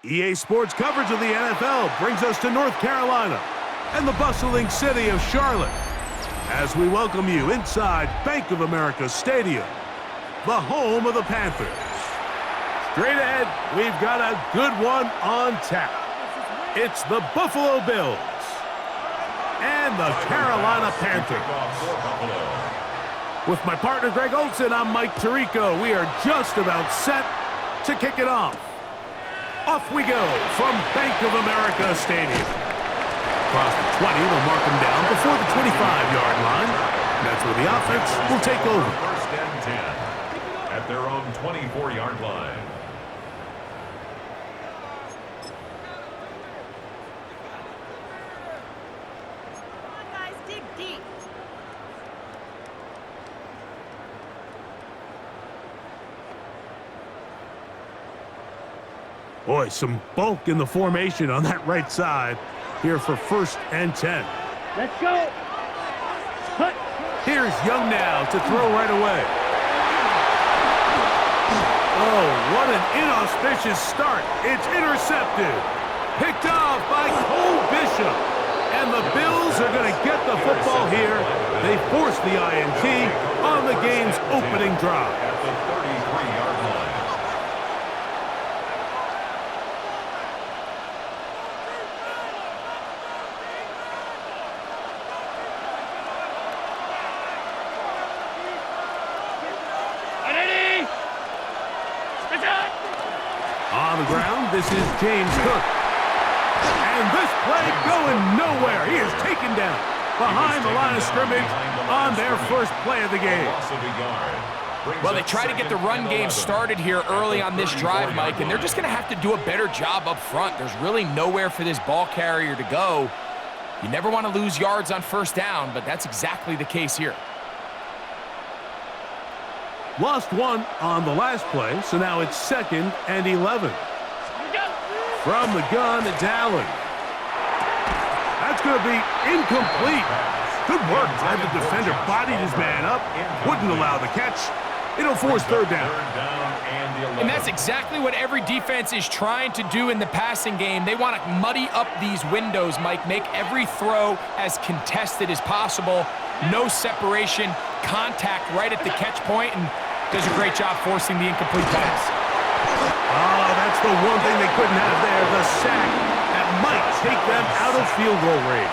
EA Sports coverage of the NFL brings us to North Carolina and the bustling city of Charlotte as we welcome you inside Bank of America Stadium, the home of the Panthers. Straight ahead, we've got a good one on tap. It's the Buffalo Bills and the Carolina Panthers. With my partner, Greg Olson, I'm Mike Tirico. We are just about set to kick it off. Off we go from Bank of America Stadium. Across the 20, they'll mark them down before the 25-yard line. That's where the offense will take over. First and 10 at their own 24-yard line. Boy, some bulk in the formation on that right side here for first and 10. Let's go. Cut. Here's Young now to throw right away. Oh, what an inauspicious start. It's intercepted. Picked off by Cole Bishop. And the Bills are going to get the football here. They force the INT on the game's opening drive. At the 33-yard line. On the ground, this is James Cook. And this play going nowhere. He is taken down behind the line of scrimmage on their first play of the game. Well, they try to get the run game started here early on this drive, Mike, and they're just going to have to do a better job up front. There's really nowhere for this ball carrier to go. You never want to lose yards on first down, but that's exactly the case here. Lost one on the last play, so now it's 2nd and 11. From the gun, it's Allen. That's going to be incomplete. Good work. Glad the defender bodied his man up, wouldn't allow the catch. It'll force third down. And that's exactly what every defense is trying to do in the passing game. They want to muddy up these windows, Mike, make every throw as contested as possible. No separation, contact right at the catch point, and does a great job forcing the incomplete pass. Oh, that's the one thing they couldn't have there, the sack that might take them out of field goal range.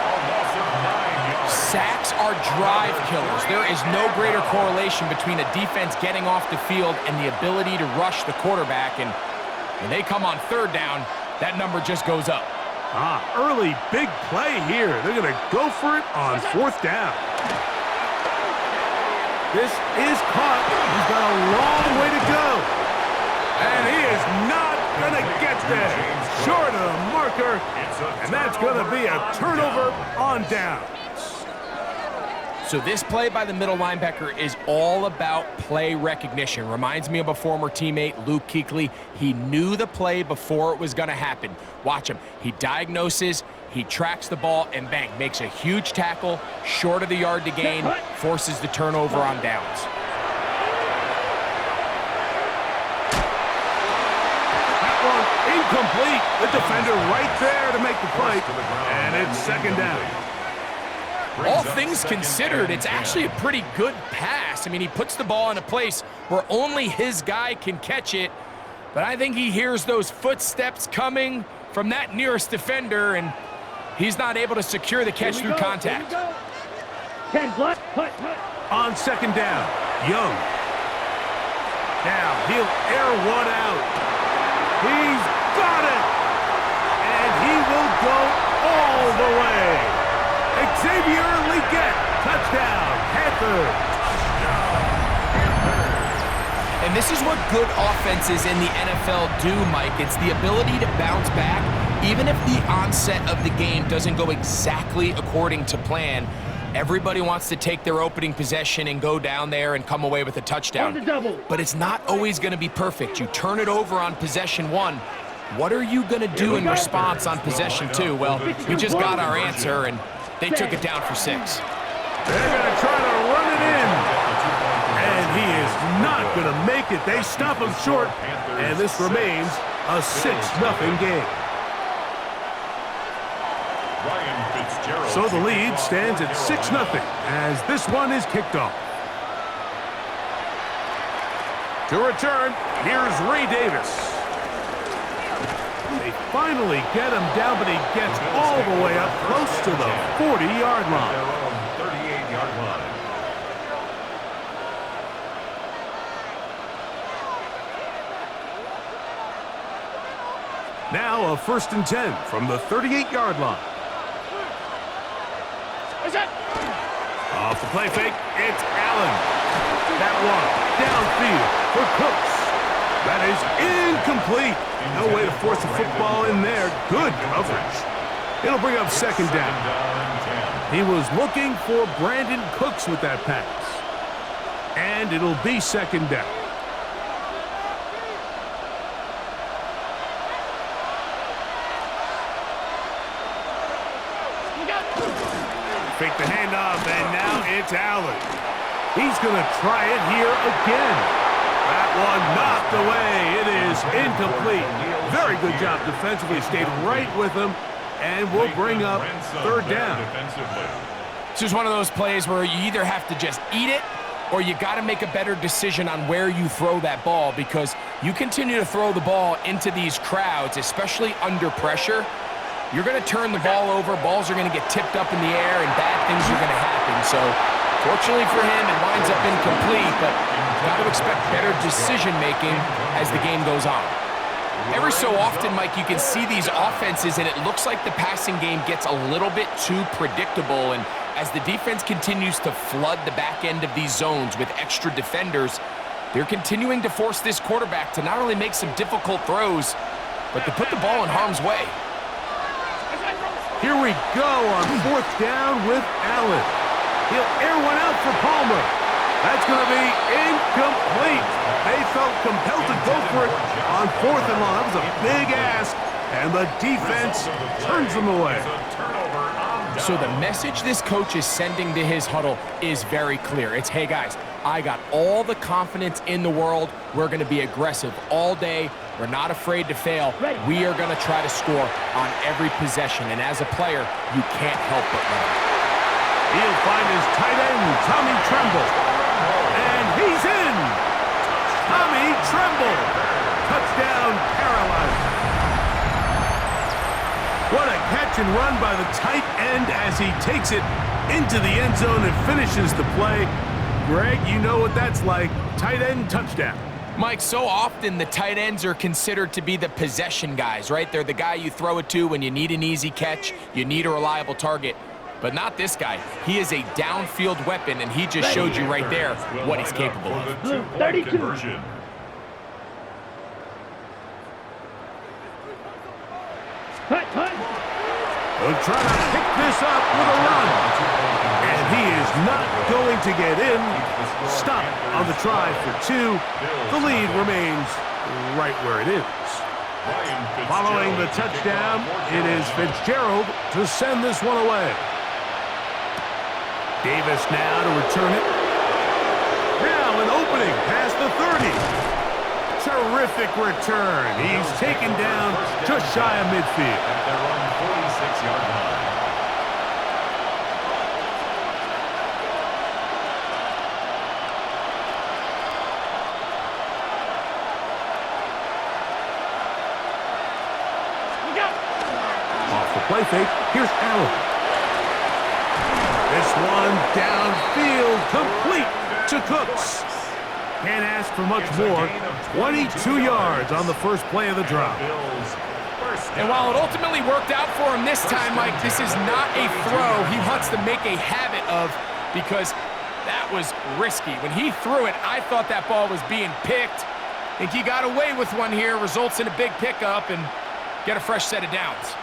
Sacks are drive killers. There is no greater correlation between a defense getting off the field and the ability to rush the quarterback, and when they come on third down, that number just goes up. Early big play here. They're going to go for it on fourth down. This is caught. He's got a long way to go. And he is not going to get there. Short of the marker. And that's going to be a turnover on downs. So this play by the middle linebacker is all about play recognition. Reminds me of a former teammate, Luke Kuechly. He knew the play before it was going to happen. Watch him. He diagnoses, he tracks the ball, and bang, makes a huge tackle, short of the yard to gain, forces the turnover on downs. That one incomplete. The defender right there to make the play, and it's 2nd down. All things considered, it's actually a pretty good pass. I mean, he puts the ball in a place where only his guy can catch it, but I think he hears those footsteps coming from that nearest defender, and he's not able to secure the catch through contact. On 2nd down, Young. Now he'll air one out. He's got it! And he will go all the way. Xavier Legette, touchdown, Panthers. And this is what good offenses in the NFL do, Mike. It's the ability to bounce back, even if the onset of the game doesn't go exactly according to plan. Everybody wants to take their opening possession and go down there and come away with a touchdown. But it's not always going to be perfect. You turn it over on possession 1. What are you going to do in response on possession 2? Well, we just got our answer, and they took it down for 6. They're going to try to run it in. And he is not going to make it. They stop him short, and this remains a 6-0 game. So the lead stands at 6-0 as this one is kicked off. To return, here's Ray Davis. They finally get him down, but he gets all the way up close to the 40-yard line. Their own 38-yard line. Now a 1st and 10 from the 38-yard line. Off the play fake, it's Allen. That one downfield for Cooks. That is incomplete. No way to force the football in there. Good coverage. It'll bring up 2nd down. He was looking for Brandon Cooks with that pass. And it'll be 2nd down. Fake the handoff, and now it's Allen. He's going to try it here again. That one knocked away. It is incomplete. Very good job defensively. Stayed right with him, and will bring up 3rd down. This is one of those plays where you either have to just eat it or you got to make a better decision on where you throw that ball, because you continue to throw the ball into these crowds, especially under pressure, you're going to turn the ball over, balls are going to get tipped up in the air, and bad things are going to happen. So, fortunately for him, it winds up incomplete, but got to expect better decision-making as the game goes on. Every so often, Mike, you can see these offenses, and it looks like the passing game gets a little bit too predictable, and as the defense continues to flood the back end of these zones with extra defenders, they're continuing to force this quarterback to not only make some difficult throws, but to put the ball in harm's way. Here we go on 4th down with Allen. He'll air one out for Palmer. That's going to be incomplete. They felt compelled to go for it on 4th and long. That was a big ask, and the defense turns them away. So the message this coach is sending to his huddle is very clear. It's, hey guys, I got all the confidence in the world. We're going to be aggressive all day. We're not afraid to fail. We are going to try to score on every possession. And as a player, you can't help but win. He'll find his tight end, Tommy Tremble. And he's in! Tommy Tremble! Touchdown, Carolina. What a catch and run by the tight end as he takes it into the end zone and finishes the play. Greg, you know what that's like. Tight end touchdown. Mike, so often the tight ends are considered to be the possession guys, right? They're the guy you throw it to when you need an easy catch, you need a reliable target. But not this guy. He is a downfield weapon, and he just showed you right there what he's capable of. 32. They'll try to pick this up with a run. And he is not going to get in. Stop on the try for 2. The lead remains right where it is. Following the touchdown, it is Fitzgerald to send this one away. Davis now to return it. Now an opening past the 30. Terrific return. He's taken down just shy of midfield. At their own 46-yard line. Off the play fake, here's Allen. This one downfield, complete to Cooks. Can't ask for much more. 22 yards on the first play of the drive. And while it ultimately worked out for him this time, Mike, this is not a throw he wants to make a habit of, because that was risky. When he threw it, I thought that ball was being picked. I think he got away with one here, results in a big pickup and get a fresh set of downs.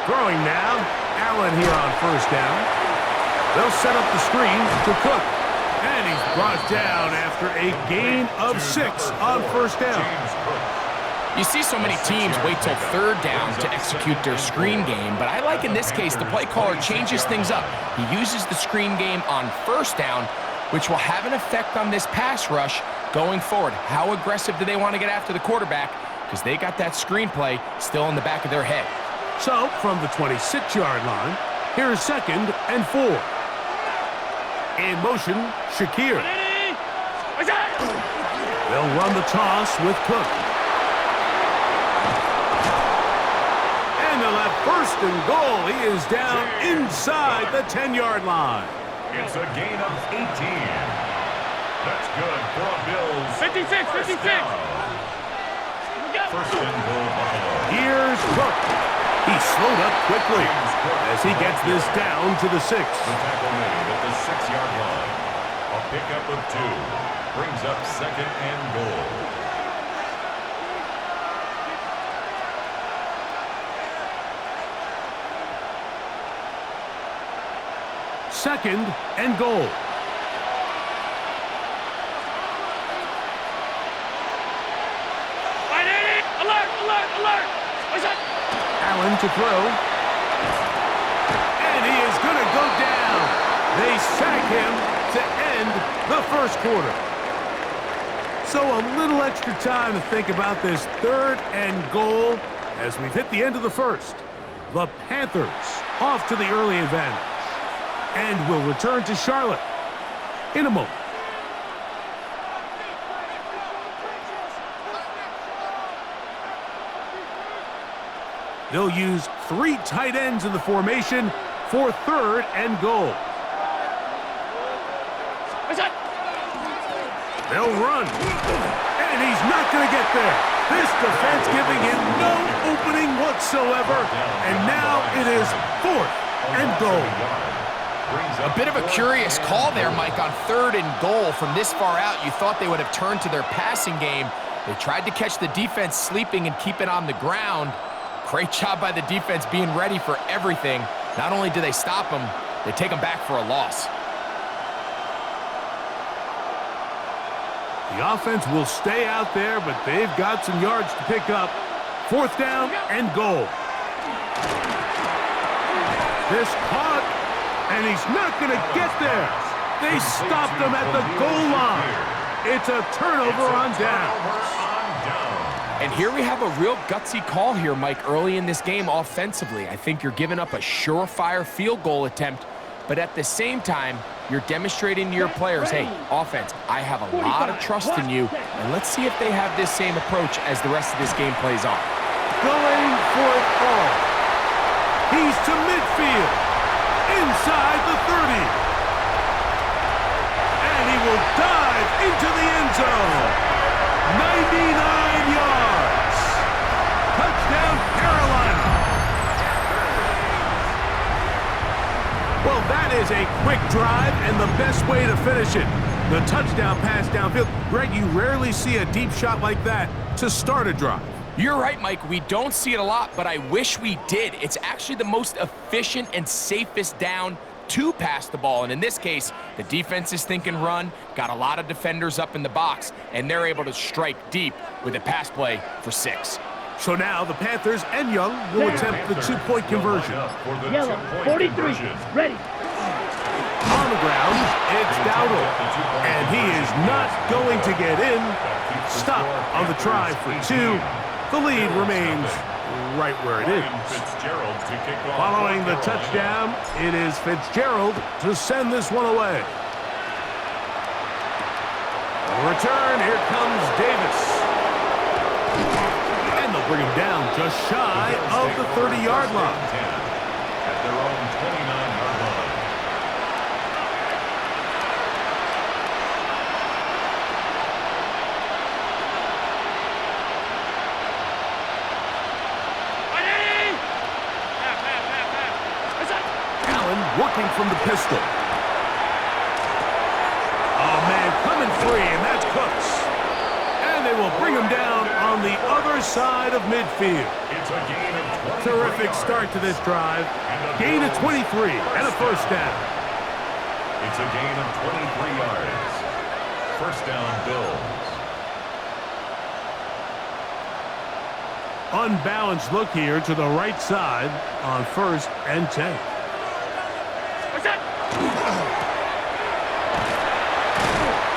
Throwing now, Allen here on 1st down. They'll set up the screen to Cook. And he's brought down after a gain of 6 on 1st down. You see so many teams wait till third down to execute their screen game, but I like in this case the play caller changes things up. He uses the screen game on first down, which will have an effect on this pass rush going forward. How aggressive do they want to get after the quarterback? Because they got that screenplay still in the back of their head. So, from the 26-yard line, here's 2nd and 4. In motion, Shakir. They'll run the toss with Cook. And they'll have 1st and goal. He is down inside the 10-yard line. It's a gain of 18. That's good for a Bills. 56, 56. 1st and goal, Buffalo. Here's Cook. He slowed up quickly as he gets this down to the 6. The tackle made at the 6-yard line. A pickup of 2 brings up 2nd and goal. Second and goal. Alert, alert, alert. Allen to throw. And he is going to go down. They sack him to end the 1st quarter. So a little extra time to think about this 3rd and goal as we've hit the end of the 1st. The Panthers off to the early advantage and will return to Charlotte in a moment. They'll use 3 tight ends in the formation for 3rd and goal. They'll run. And he's not going to get there. This defense giving him no opening whatsoever. And now it is 4th and goal. A bit of a curious call there, Mike, on 3rd and goal. From this far out, you thought they would have turned to their passing game. They tried to catch the defense sleeping and keep it on the ground. Great job by the defense being ready for everything. Not only do they stop them, they take them back for a loss. The offense will stay out there, but they've got some yards to pick up. 4th down and goal. This caught, and he's not going to get there. They stopped him at the goal line. It's a turnover on downs. And here we have a real gutsy call here, Mike, early in this game offensively. I think you're giving up a surefire field goal attempt, but at the same time, you're demonstrating to your players, hey, offense, I have a lot of trust in you, and let's see if they have this same approach as the rest of this game plays on. Going for it all. He's to midfield, inside the 30. And he will dive into the end zone. 99 yards. Touchdown, Carolina. Well, that is a quick drive and the best way to finish it. The touchdown pass downfield. Greg, you rarely see a deep shot like that to start a drive. You're right, Mike. We don't see it a lot, but I wish we did. It's actually the most efficient and safest down to pass the ball. And in this case, the defense is thinking run, got a lot of defenders up in the box, and they're able to strike deep with a pass play for 6. So now the Panthers and Young will attempt the 2-point conversion. Yellow, 43, ready. On the ground, it's Dowdle. And he is not going to get in. Stop on the try for 2. The lead remains right where it is. Following the touchdown, it is Fitzgerald to send this one away. Return, here comes Davis. And they'll bring him down just shy of the 30-yard line. At their own 29-yard line. Working from the pistol. Oh, man, coming free, and that's Cooks. And they will bring him down on the other side of midfield. It's a gain of 23 Terrific start to this drive. Gain of 23 and a 1st down. It's a gain of 23 yards. 1st down, Bills. Unbalanced look here to the right side on 1st and 10. What's that?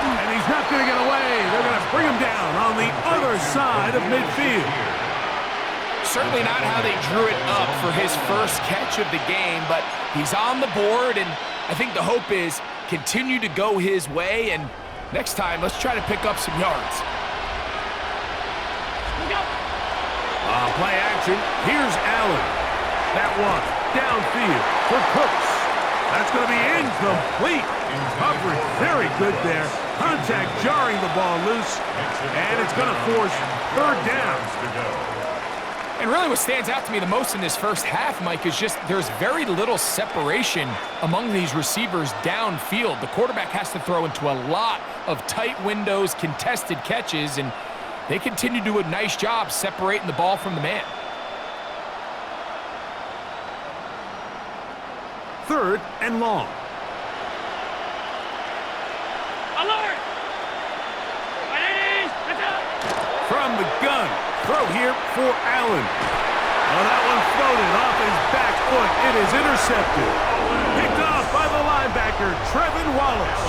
And he's not going to get away. They're going to bring him down on the other side of midfield. Certainly not how they drew it up for his first catch of the game, but he's on the board, and I think the hope is continue to go his way, and next time, let's try to pick up some yards. Play action. Here's Allen. That one downfield for Cooks. That's going to be incomplete. Coverage very good there. Contact jarring the ball loose, and it's going to force 3rd down. And really what stands out to me the most in this first half, Mike, is just there's very little separation among these receivers downfield. The quarterback has to throw into a lot of tight windows, contested catches, and they continue to do a nice job separating the ball from the man. 3rd and long. Alert! Ready! That's up! From the gun. Throw here for Allen. Oh, that one floated off his back foot. It is intercepted. Picked off by the linebacker, Trevin Wallace.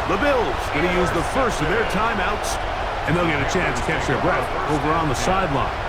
The Bills going to use the first of their timeouts, and they'll get a chance to catch their breath over on the sideline.